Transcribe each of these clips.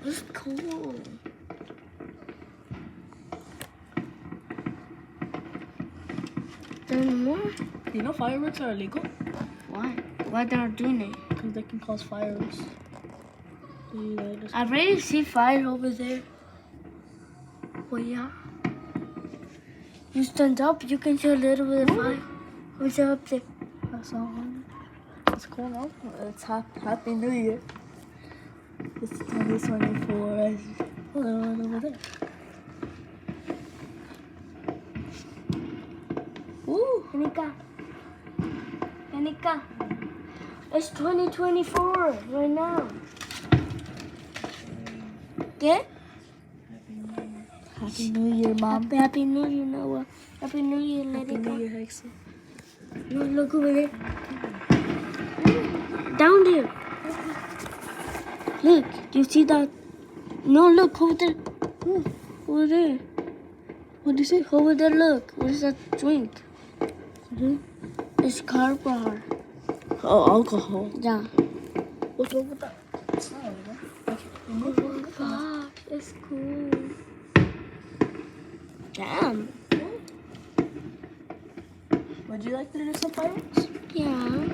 It's cool. Then more? You know fireworks are illegal? Why? Why they're doing it? Because they can cause fires. I already see fire over there. Oh yeah. You stand up, you can see a little bit of fire. What's up there? That's not one. What's going on? It's Happy New Year. It's 2024. Over there. Ooh, Anika. It's 2024 right now. Okay? Happy New Year, Mom. Happy New Year, Noah. Happy New Year, Happy Anika. New Year, Hexie. No, look over there. Down there. Look, do you see that? No, look over there. Over there. What do you say? Over there, look. What is that drink? It's car bar. Oh, alcohol. Yeah. What's wrong with that? It's not illegal. Okay. Oh my gosh, that's cool. Damn. Would you like to do some fireworks? Yeah.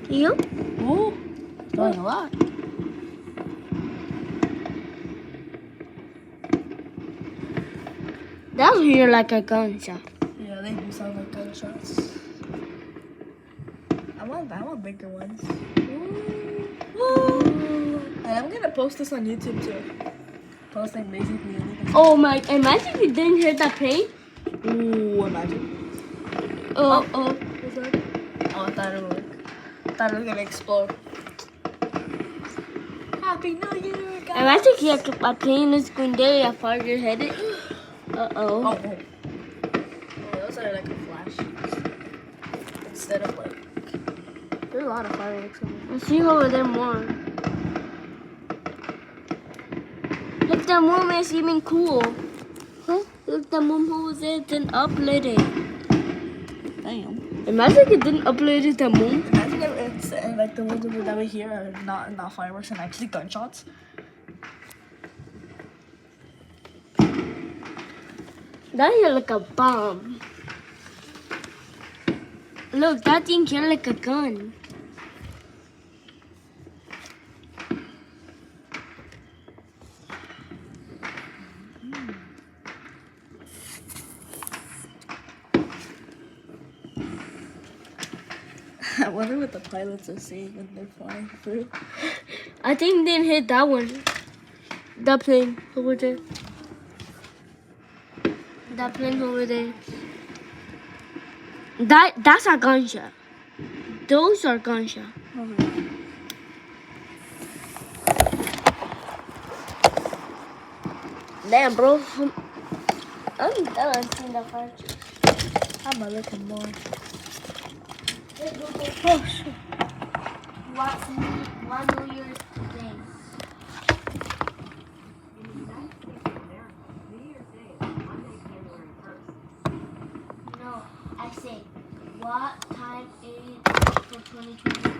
You? Oh, doing a lot. That was here like a gunshot. Yeah, they do sound like gunshots. I want bigger ones. And I'm gonna post this on YouTube too. Posting basically anything. Oh my, imagine if you didn't hear that pain. Ooh, imagine. Oh. What's that? Oh, I thought it was gonna explode. Happy New Year, guys! Imagine if you had a pain is going there after you hit it. Uh-oh. Oh, those are like a flash. Instead of like, there's a lot of fireworks over there. I see over there more. Look, that moon is even cool. Huh? Look, the moon over there didn't upload it. Damn. Imagine if it didn't upload it, the moon. Imagine if it's like the ones that we hear are not fireworks and actually gunshots. That here like a bomb. Look, that thing here like a gun. I wonder what the pilots are seeing when they're flying through. I think they didn't hit that one. That plane over there. That plane over there. That's a gunshot. Those are gunshot. Damn, bro. I'm done seeing the fire. I'm gonna look at more. Oh shit. What's one New Year's thing? No, I say, what time is it for 2024?